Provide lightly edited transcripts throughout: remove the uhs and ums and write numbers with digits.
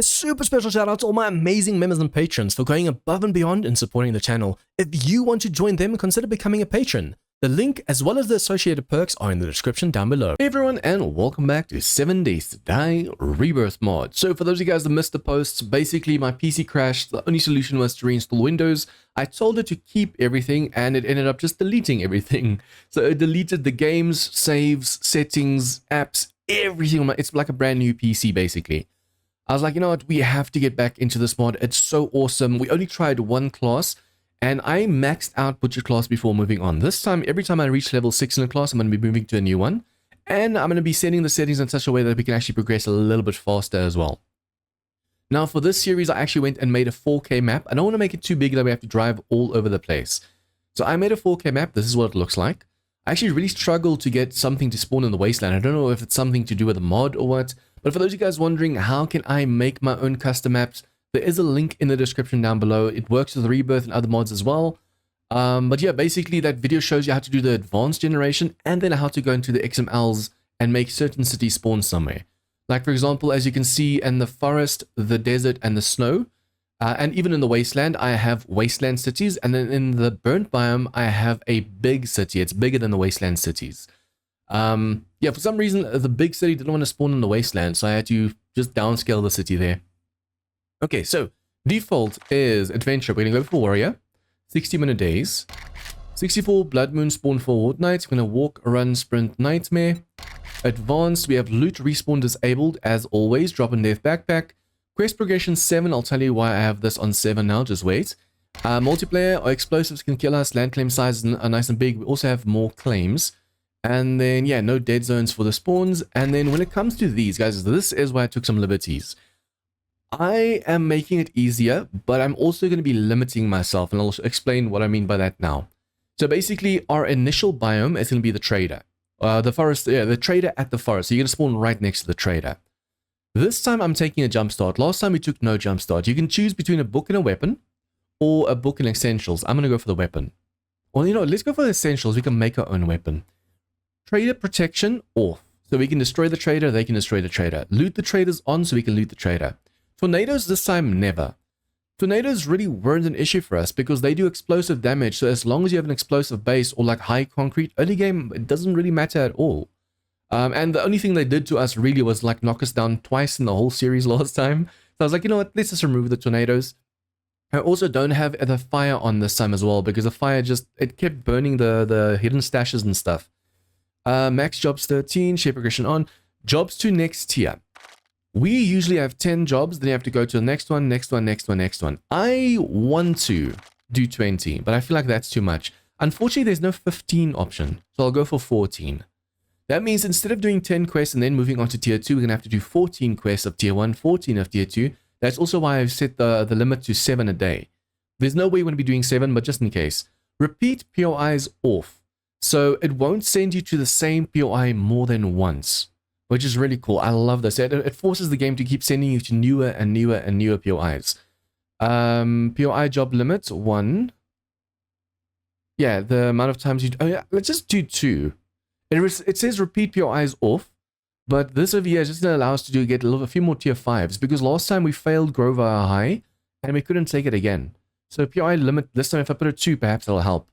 A super special shout out to all my amazing members and patrons for going above and beyond in supporting the channel. If you want to join them, consider becoming a patron. The link as well as the associated perks are in the description down below. Hey everyone, and welcome back to 7 Days to Die Rebirth Mod. So for those of you guys that missed the posts, basically my PC crashed. The only solution was to reinstall Windows. I told it to keep everything and it ended up just deleting everything. So it deleted the games, saves, settings, apps, everything. It's like a brand new PC basically. I was like, you know what, we have to get back into this mod. It's so awesome. We only tried one class. And I maxed out Butcher class before moving on. This time, every time I reach level 6 in a class, I'm going to be moving to a new one. And I'm going to be setting the settings in such a way that we can actually progress a little bit faster as well. Now, for this series, I actually went and made a 4K map. I don't want to make it too big that we have to drive all over the place. So I made a 4K map. This is what it looks like. I actually really struggled to get something to spawn in the wasteland. I don't know if it's something to do with a mod or what. But for those of you guys wondering, how can I make my own custom maps? There is a link in the description down below. It works with Rebirth and other mods as well. But yeah, basically that video shows you how to do the advanced generation and then how to go into the XMLs and make certain cities spawn somewhere. Like for example, as you can see in the forest, the desert and the snow, and even in the wasteland, I have wasteland cities. And then in the burnt biome, I have a big city. It's bigger than the wasteland cities. Yeah, for some reason, the big city didn't want to spawn in the wasteland. So I had to just downscale the city there. Okay, so default is adventure. We're going to go for warrior, 60-minute days, 64 blood moon spawn for nights. We're going to walk, run, sprint, nightmare. Advanced, we have loot respawn disabled as always. Drop and death backpack. Quest progression 7. I'll tell you why I have this on 7 now. Just wait. Multiplayer or explosives can kill us. Land claim sizes are nice and big. We also have more claims. And then, yeah, no dead zones for the spawns. And then when it comes to these guys, this is why I took some liberties. I am making it easier, but I'm also going to be limiting myself, and I'll explain what I mean by that now. So basically, our initial biome is going to be the trader. The forest, yeah, the trader at the forest. So you're going to spawn right next to the trader. This time, I'm taking a jump start. Last time, we took no jump start. You can choose between a book and a weapon, or a book and essentials. I'm going to go for the weapon. Well, you know, let's go for the essentials. We can make our own weapon. Trader protection off. So we can destroy the trader, they can destroy the trader. Loot the traders on, so we can loot the trader. Tornadoes this time, never. Tornadoes really weren't an issue for us because they do explosive damage. So as long as you have an explosive base or like high concrete, early game, it doesn't really matter at all. And the only thing they did to us really was like knock us down twice in the whole series last time. So I was like, you know what, let's just remove the tornadoes. I also don't have the fire on this time as well because the fire just, it kept burning the hidden stashes and stuff. Max jobs 13, shape progression on. Jobs to next tier. We usually have 10 jobs, then you have to go to the next one, next one, next one, next one. I want to do 20, but I feel like that's too much. Unfortunately, there's no 15 option, so I'll go for 14. That means instead of doing 10 quests and then moving on to tier 2, we're going to have to do 14 quests of tier 1, 14 of tier 2. That's also why I've set the limit to 7 a day. There's no way we're going to be doing 7, but just in case. Repeat POIs off. So it won't send you to the same POI more than once. Which is really cool. I love this. It forces the game to keep sending you to newer and newer and newer POIs. POI job limit, 1. Yeah, the amount of times you... Oh yeah, let's just do 2. It says repeat POIs off, but this over here is just going to allow us to get a few more tier 5s, because last time we failed Grover High, and we couldn't take it again. So POI limit, this time if I put a 2, perhaps that'll help.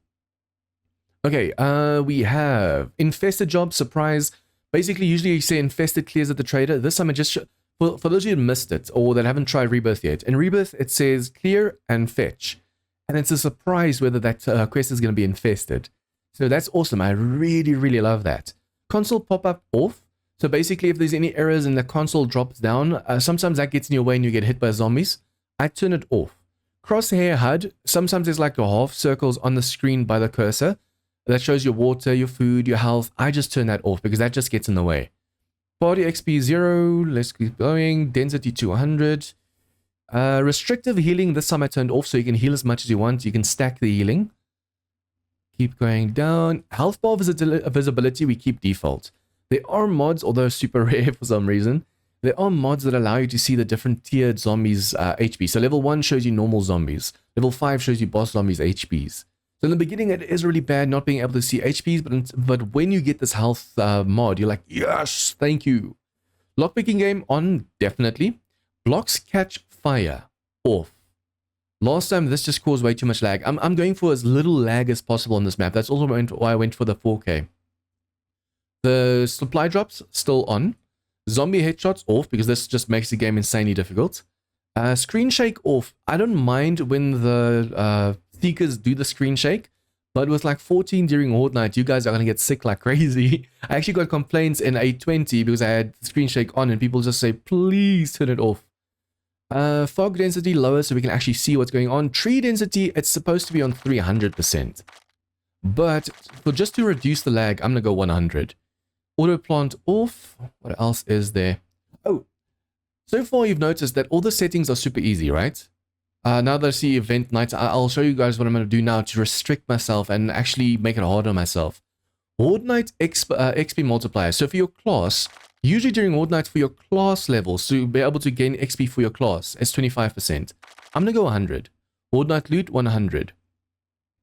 Okay, we have infested job, surprise. Basically, usually you say infested clears at the trader. This time I just... For those of you who missed it or that haven't tried Rebirth yet, in Rebirth it says clear and fetch. And it's a surprise whether that quest is going to be infested. So that's awesome. I really, really love that. Console pop-up off. So basically if there's any errors and the console drops down, sometimes that gets in your way and you get hit by zombies. I turn it off. Crosshair HUD. Sometimes there's like a half circles on the screen by the cursor. That shows your water, your food, your health. I just turn that off because that just gets in the way. Party XP 0. Let's keep going. Density 200. Restrictive healing. This time I turned off so you can heal as much as you want. You can stack the healing. Keep going down. Health bar visibility we keep default. There are mods, although super rare for some reason. There are mods that allow you to see the different tiered zombies HP. So level 1 shows you normal zombies. Level 5 shows you boss zombies HPs. So in the beginning, it is really bad not being able to see HPs, but when you get this health mod, you're like, yes, thank you. Lockpicking game on, definitely. Blocks catch fire. Off. Last time this just caused way too much lag. I'm going for as little lag as possible on this map. That's also why I went for the 4K. The supply drops still on. Zombie headshots off because this just makes the game insanely difficult. Screen shake off. I don't mind when the seekers do the screen shake, but with like 14 during Horde night, you guys are going to get sick like crazy. I actually got complaints in 820 because I had screen shake on and people just say, please turn it off. Fog density lower so we can actually see what's going on. Tree density, it's supposed to be on 300%. But for just to reduce the lag, I'm going to go 100. Auto plant off. What else is there? Oh, so far you've noticed that all the settings are super easy, right? Now that I see event nights, I'll show you guys what I'm going to do now to restrict myself and actually make it harder on myself. Horde night XP multiplier. So for your class, usually during Horde night for your class levels, to be able to gain XP for your class, it's 25%. I'm going to go 100. Horde night loot, 100.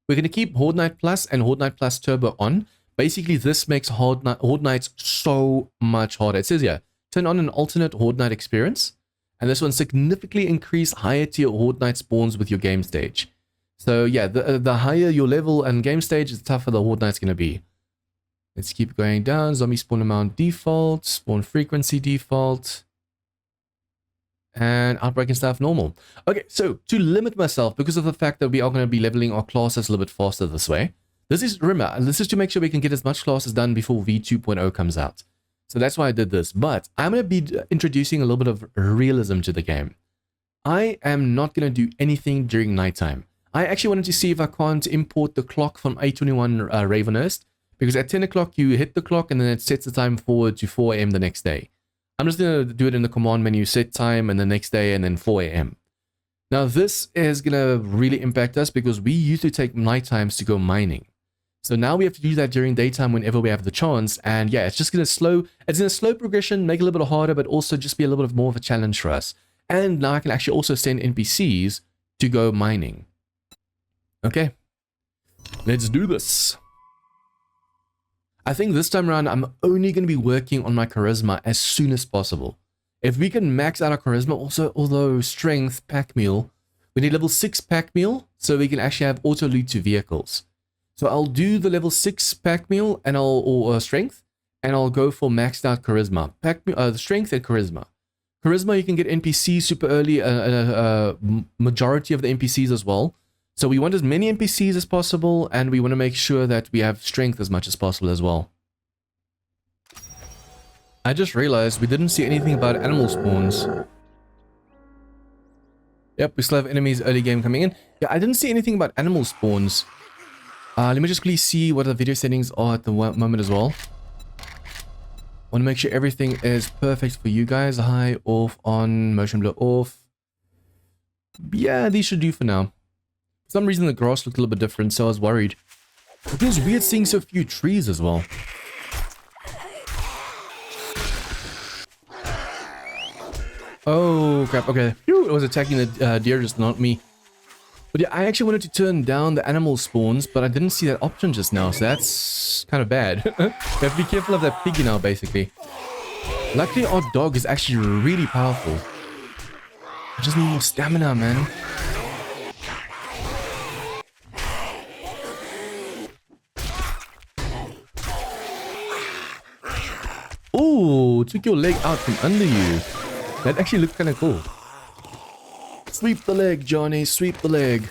We're going to keep Horde night plus and Horde night plus turbo on. Basically, this makes Horde nights so much harder. It says here, turn on an alternate Horde night experience. And this one significantly increase higher tier Horde night spawns with your game stage. So yeah, the higher your level and game stage, the tougher the Horde night's going to be. Let's keep going down. Zombie spawn amount default, spawn frequency default, and outbreak and stuff normal. Okay, so to limit myself, because of the fact that we are going to be leveling our classes a little bit faster this way, remember, this is to make sure we can get as much classes done before V2.0 comes out. So that's why I did this. But I'm going to be introducing a little bit of realism to the game. I am not going to do anything during nighttime. I actually wanted to see if I can't import the clock from 821 Ravenhurst, because at 10 o'clock you hit the clock and then it sets the time forward to 4 AM the next day. I'm just going to do it in the command menu, set time, and the next day, and then 4 AM. Now this is going to really impact us because we used to take night times to go mining. So now we have to do that during daytime whenever we have the chance. And yeah, it's just going to slow progression, make it a little bit harder, but also just be a little bit more of a challenge for us. And now I can actually also send NPCs to go mining. Okay, let's do this. I think this time around, I'm only going to be working on my charisma as soon as possible. If we can max out our charisma, also, although strength, pack meal, we need level 6 pack meal, so we can actually have auto loot to vehicles. So I'll do the level 6 pack meal and or strength, and I'll go for maxed out charisma. Strength and charisma. Charisma, you can get NPCs super early, majority of the NPCs as well. So we want as many NPCs as possible, and we want to make sure that we have strength as much as possible as well. I just realized we didn't see anything about animal spawns. Yep, we still have enemies early game coming in. Yeah, I didn't see anything about animal spawns. Let me just please see what the video settings are at the moment as well. Want to make sure everything is perfect for you guys. High, off, on, motion blur off. Yeah, these should do for now. For some reason the grass looked a little bit different, so I was worried. It feels weird seeing so few trees as well. Oh crap, okay. Phew, it was attacking the deer, just not me. But yeah, I actually wanted to turn down the animal spawns, but I didn't see that option just now, so that's kind of bad. You have to be careful of that piggy now, basically. Luckily, our dog is actually really powerful. I just need more stamina, man. Oh, took your leg out from under you. That actually looked kind of cool. Sweep the leg, Johnny. Sweep the leg.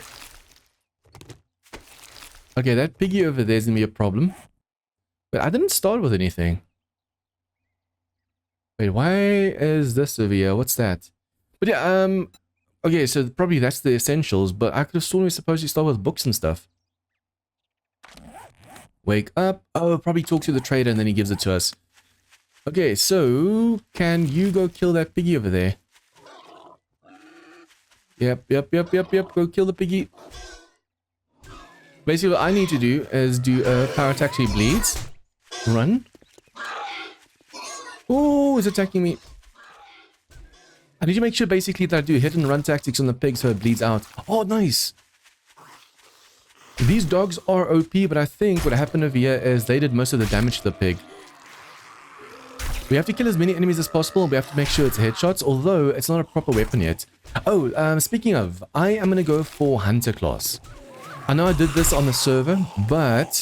Okay, that piggy over there is going to be a problem. But I didn't start with anything. Wait, why is this over here? What's that? But yeah, okay, so probably that's the essentials, but I could have sworn we were supposed to start with books and stuff. Wake up. Oh, probably talk to the trader and then he gives it to us. Okay, so can you go kill that piggy over there? Yep. Go kill the piggy. Basically, what I need to do is do a power attack till he bleeds. Run. Oh, it's attacking me. I need to make sure basically that I do hit and run tactics on the pig so it bleeds out. Oh, nice. These dogs are OP, but I think what happened over here is they did most of the damage to the pig. We have to kill as many enemies as possible. We have to make sure it's headshots, although it's not a proper weapon yet. Oh, speaking of, I am going to go for Hunter class. I know I did this on the server, but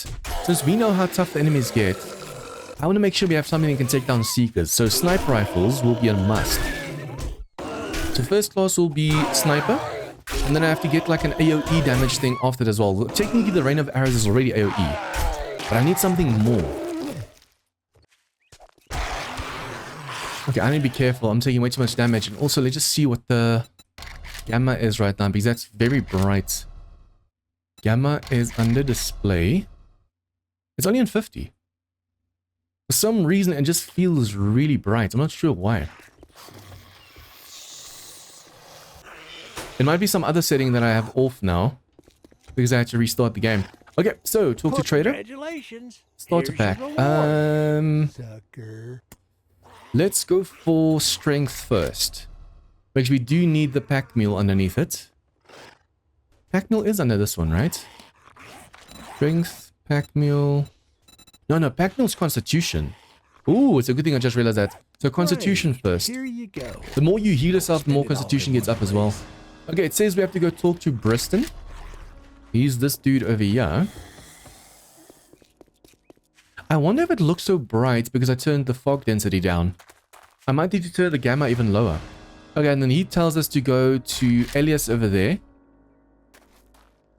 since we know how tough the enemies get, I want to make sure we have something that can take down Seekers. So sniper rifles will be a must. So first class will be sniper, and then I have to get like an AoE damage thing after it as well. Technically the rain of arrows is already AoE, but I need something more. Okay, I need to be careful. I'm taking way too much damage. And also, let's just see what the gamma is right now, because that's very bright. Gamma is under display. It's only on 50. For some reason, it just feels really bright. I'm not sure why. It might be some other setting that I have off now, because I had to restart the game. Okay, so talk to trader. Congratulations. Starter pack. Sucker. Let's go for strength first. Because we do need the pack mule underneath it. Pack mule is under this one, right? Strength, pack mule. No, pack mule's constitution. Ooh, it's a good thing I just realized that. So constitution first. Here you go. The more you heal yourself, the more constitution gets up as well. Okay, it says we have to go talk to Briston. He's this dude over here. I wonder if it looks so bright because I turned the fog density down. I might need to turn the gamma even lower. Okay, and then he tells us to go to Elias over there.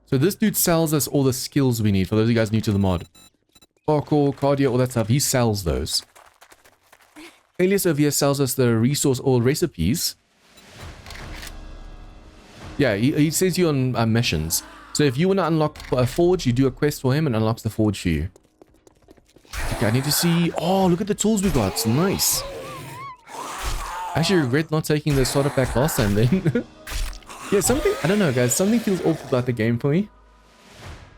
So this dude sells us all the skills we need, for those of you guys new to the mod. Parkour, cardio, all that stuff, he sells those. Elias over here sells us the resource oil recipes. Yeah, he sends you on missions. So if you want to unlock a forge, you do a quest for him and unlocks the forge for you. Okay, I need to see... Oh, look at the tools we got. Nice. I actually regret not taking the starter pack last time then. Yeah, something... I don't know, guys. Something feels awful about the game for me.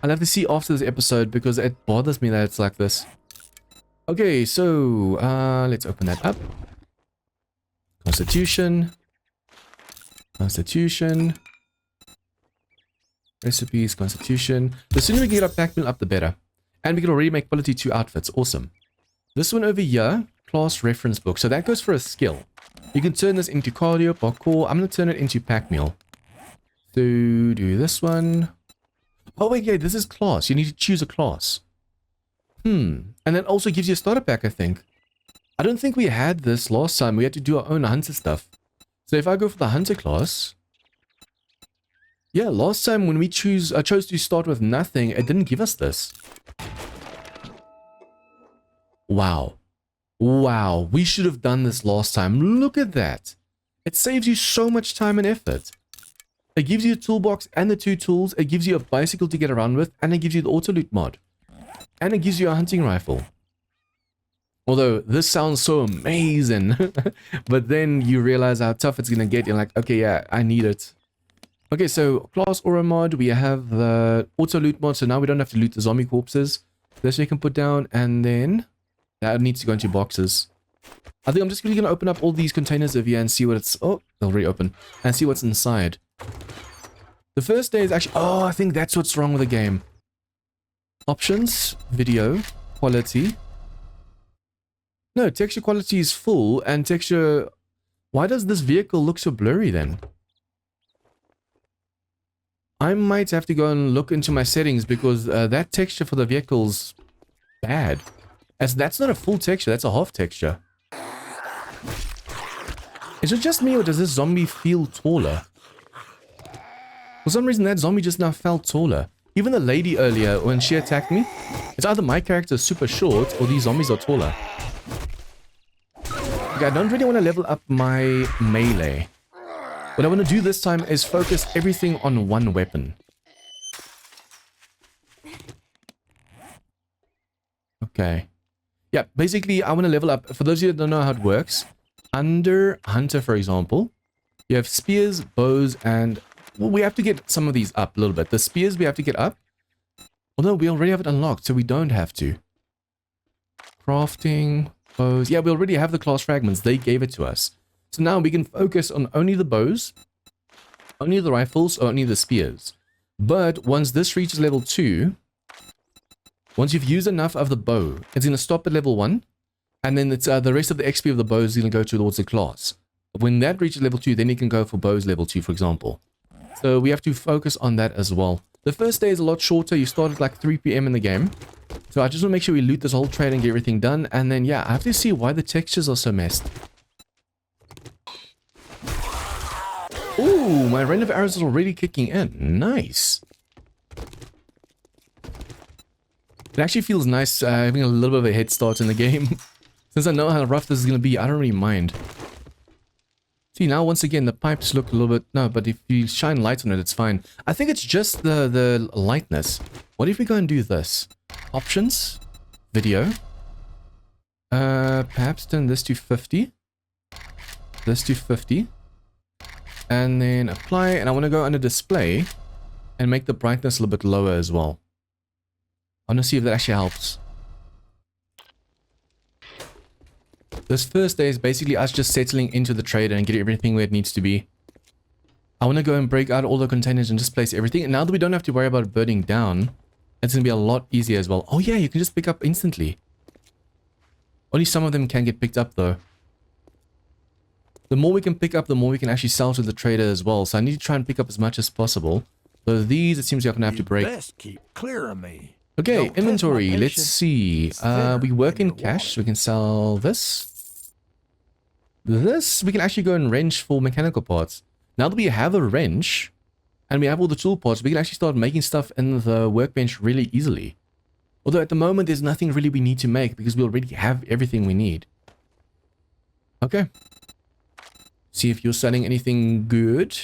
I'll have to see after this episode because it bothers me that it's like this. Okay, so... let's open that up. Constitution. Constitution. Recipes, Constitution. The sooner we can get our pack mill up, the better. And we can already make quality 2 outfits. Awesome. This one over here, class reference book. So that goes for a skill. You can turn this into cardio, parkour. I'm going to turn it into pack meal. So do this one. Oh, wait, yeah, this is class. You need to choose a class. And that also gives you a starter pack, I think. I don't think we had this last time. We had to do our own hunter stuff. So if I go for the hunter class... Yeah, last time when we I chose to start with nothing, it didn't give us this. Wow. Wow, we should have done this last time. Look at that. It saves you so much time and effort. It gives you a toolbox and the 2 tools. It gives you a bicycle to get around with. And it gives you the auto loot mod. And it gives you a hunting rifle. Although, this sounds so amazing. But then you realize how tough it's going to get. You're like, okay, yeah, I need it. Okay, so class aura mod. We have the auto loot mod. So now we don't have to loot the zombie corpses. This we can put down. And then... that needs to go into boxes. I think I'm just really going to open up all these containers over here and see what it's... Oh, they'll reopen. And see what's inside. The first day is actually... Oh, I think that's what's wrong with the game. Options, video, quality. No, texture quality is full and texture... Why does this vehicle look so blurry then? I might have to go and look into my settings because that texture for the vehicle's bad. As that's not a full texture, that's a half texture. Is it just me or does this zombie feel taller? For some reason that zombie just now felt taller. Even the lady earlier when she attacked me, it's either my character is super short or these zombies are taller. Okay, I don't really want to level up my melee. What I want to do this time is focus everything on one weapon. Okay. Yeah, basically I want to level up. For those of you that don't know how it works, under Hunter, for example, you have spears, bows, and... Well, we have to get some of these up a little bit. The spears we have to get up. Although we already have it unlocked, so we don't have to. Crafting, bows. Yeah, we already have the class fragments. They gave it to us. So now we can focus on only the bows, only the rifles, or only the spears. But once this reaches level 2, once you've used enough of the bow, it's going to stop at level 1. And then it's the rest of the XP of the bow is going to go towards the class. When that reaches level 2, then you can go for bows level 2, for example. So we have to focus on that as well. The first day is a lot shorter. You start at like 3 PM in the game. So I just want to make sure we loot this whole trade and get everything done. And then, yeah, I have to see why the textures are so messed. Ooh, my rain of arrows is already kicking in. Nice. It actually feels nice having a little bit of a head start in the game. Since I know how rough this is going to be, I don't really mind. See, now once again, the pipes look a little bit... No, but if you shine light on it, it's fine. I think it's just the lightness. What if we go and do this? Options. Video. Perhaps turn this to 50. This to 50. And then apply. And I want to go under display. And make the brightness a little bit lower as well. I want to see if that actually helps. This first day is basically us just settling into the trader and getting everything where it needs to be. I want to go and break out all the containers and just place everything. And now that we don't have to worry about it burning down, it's going to be a lot easier as well. Oh yeah, you can just pick up instantly. Only some of them can get picked up though. The more we can pick up, the more we can actually sell to the trader as well. So I need to try and pick up as much as possible. So these, it seems like I'm going to have to break. Best keep clear of me. Okay, inventory. Let's see. We work in cash, so we can sell this. This, we can actually go and wrench for mechanical parts. Now that we have a wrench, and we have all the tool parts, we can actually start making stuff in the workbench really easily. Although at the moment, there's nothing really we need to make, because we already have everything we need. Okay. See if you're selling anything good.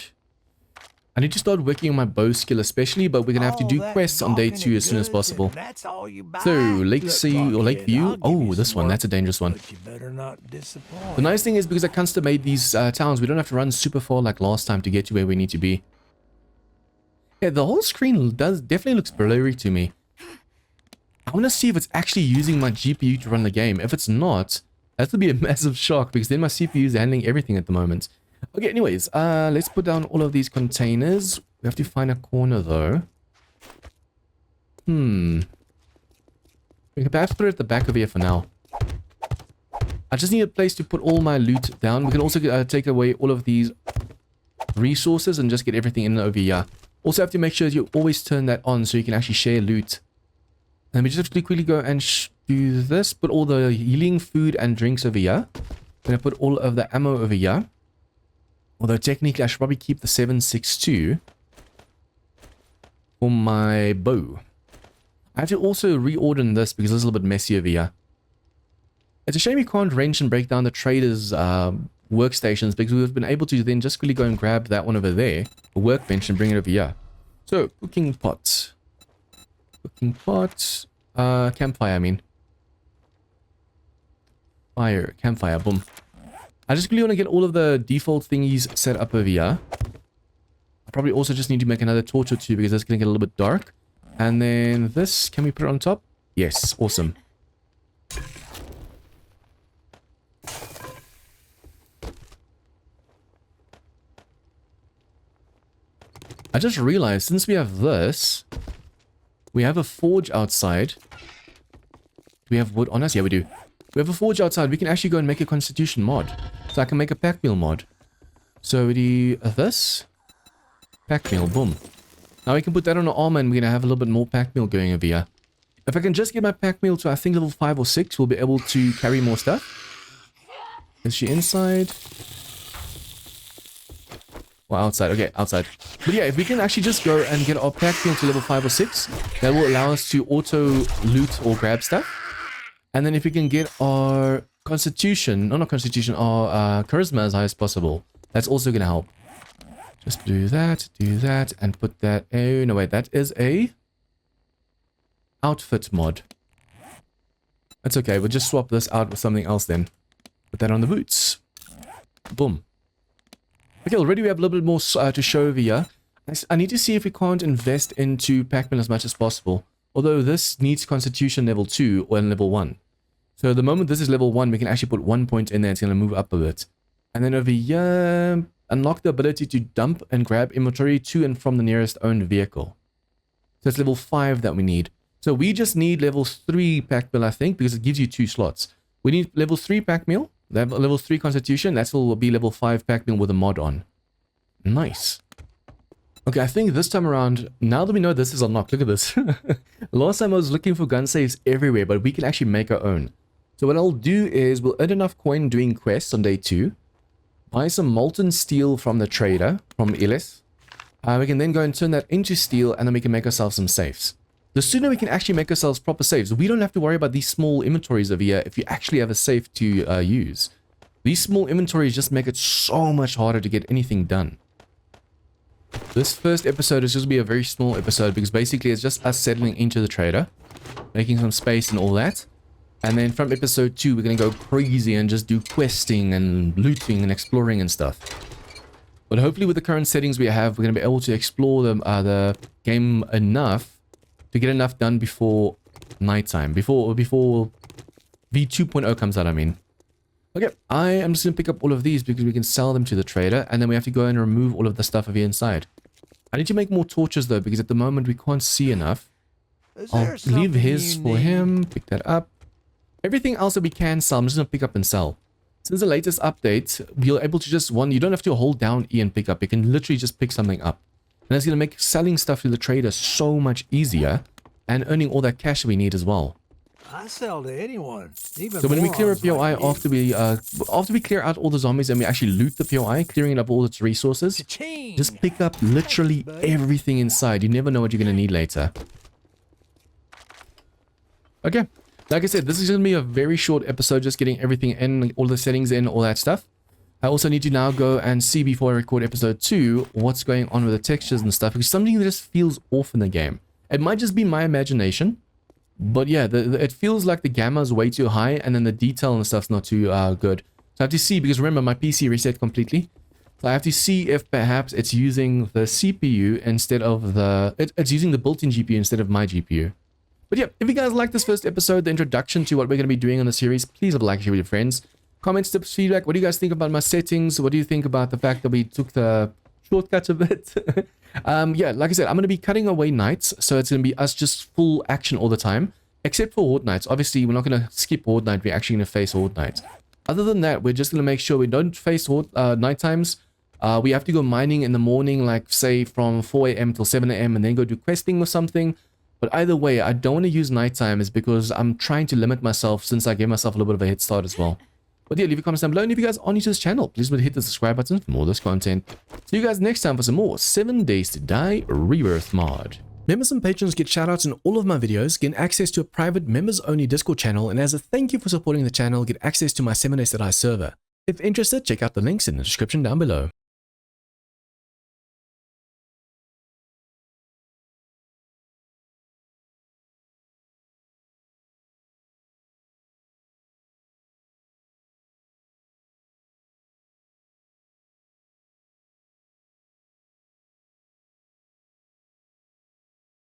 I need to start working on my bow skill especially, but we're going to have to do quests on day 2 as soon as possible. So, Lakesea or Lakeview. Oh, this one. That's a dangerous one. The nice thing is because I custom made these towns, we don't have to run super far like last time to get to where we need to be. Yeah, the whole screen definitely looks blurry to me. I want to see if it's actually using my GPU to run the game. If it's not, that would be a massive shock because then my CPU is handling everything at the moment. Okay, anyways, let's put down all of these containers. We have to find a corner, though. We can perhaps put it at the back of here for now. I just need a place to put all my loot down. We can also take away all of these resources and just get everything in over here. Also have to make sure you always turn that on so you can actually share loot. And we just have to quickly go and do this. Put all the healing food and drinks over here. I'm going to put all of the ammo over here. Although technically I should probably keep the 7.62 for my bow. I have to also reorder this because it's a little bit messy over here. It's a shame you can't wrench and break down the traders' workstations because we've been able to then just really go and grab that one over there, a workbench, and bring it over here. So, cooking pot. Cooking pot. Campfire, I mean. Fire. Campfire. Boom. I just really want to get all of the default thingies set up over here. I probably also just need to make another torch or two because that's going to get a little bit dark. And then this, can we put it on top? Yes, awesome. I just realized since we have this, we have a forge outside. Do we have wood on us? Yeah, we do. We have a forge outside. We can actually go and make a constitution mod. So I can make a pack meal mod. So we do this. Pack meal, boom. Now we can put that on our armor and we're going to have a little bit more pack meal going over here. If I can just get my pack meal to I think level 5 or 6, we'll be able to carry more stuff. Is she inside? Or outside? Okay, outside. But yeah, if we can actually just go and get our pack meal to level 5 or 6, that will allow us to auto loot or grab stuff. And then if we can get our constitution, no, not constitution, our charisma as high as possible, that's also going to help. Just do that, and put that... Oh, no, wait, that is a outfit mod. That's okay, we'll just swap this out with something else then. Put that on the boots. Boom. Okay, already we have a little bit more to show over here. I need to see if we can't invest into Pac-Man as much as possible. Although this needs constitution level 2 or level 1. So the moment this is level 1, we can actually put 1 point in there. It's going to move up a bit. And then over here, unlock the ability to dump and grab inventory to and from the nearest owned vehicle. So it's level 5 that we need. So we just need level 3 pack bill, I think, because it gives you 2 slots. We need level 3 pack meal. Level 3 constitution. That will be level 5 pack meal with a mod on. Nice. Okay, I think this time around, now that we know this is unlocked, look at this. Last time I was looking for gun saves everywhere, but we can actually make our own. So what I'll do is we'll earn enough coin doing quests on day 2. Buy some molten steel from the trader, from Illis. We can then go and turn that into steel, and then we can make ourselves some safes. The sooner we can actually make ourselves proper safes, we don't have to worry about these small inventories over here if you actually have a safe to use. These small inventories just make it so much harder to get anything done. This first episode is just going to be a very small episode because basically it's just us settling into the trader, making some space and all that. And then from episode 2, we're going to go crazy and just do questing and looting and exploring and stuff. But hopefully with the current settings we have, we're going to be able to explore the game enough to get enough done before nighttime, before V2.0 comes out, I mean. Okay, I am just going to pick up all of these because we can sell them to the trader, and then we have to go and remove all of the stuff over here inside. I need to make more torches though, because at the moment we can't see enough. I'll leave his for him, pick that up. Everything else that we can sell, I'm just going to pick up and sell. Since the latest update, we're able to just, you don't have to hold down E and pick up. You can literally just pick something up. And that's going to make selling stuff to the trader so much easier, and earning all that cash we need as well. I sell to anyone. Even so when we clear a POI like after we clear out all the zombies and we actually loot the POI, clearing up all its resources, just pick up literally everything inside. You never know what you're going to need later. Okay, like I said, this is going to be a very short episode, just getting everything in, all the settings in, all that stuff. I also need to now go and see before I record episode 2 what's going on with the textures and stuff, because something that just feels off in the game. It might just be my imagination, but yeah, it feels like the gamma is way too high, and then the detail and stuff's not too good. So I have to see, because remember, my PC reset completely. So I have to see if perhaps it's using the CPU instead of it's using the built-in GPU instead of my GPU. But yeah, if you guys like this first episode, the introduction to what we're going to be doing on the series, please have a like, share with your friends. Comments, tips, feedback. What do you guys think about my settings? What do you think about the fact that we took the shortcuts a bit? Yeah, like I said, I'm going to be cutting away nights, so it's going to be us just full action all the time, except for Horde nights. Obviously, we're not going to skip Horde night. We're actually going to face Horde nights. Other than that, we're just going to make sure we don't face Horde night times. We have to go mining in the morning, like say from 4 a.m. till 7 a.m. and then go do questing or something. But either way, I don't want to use nighttime is because I'm trying to limit myself since I gave myself a little bit of a head start as well. But yeah, leave your comments down below, and if you guys are new to this channel, please hit the subscribe button for more of this content. See you guys next time for some more 7 Days to Die Rebirth Mod. Members and patrons get shoutouts in all of my videos, get access to a private members-only Discord channel, and as a thank you for supporting the channel, get access to my 7 Days to Die server. If interested, check out the links in the description down below.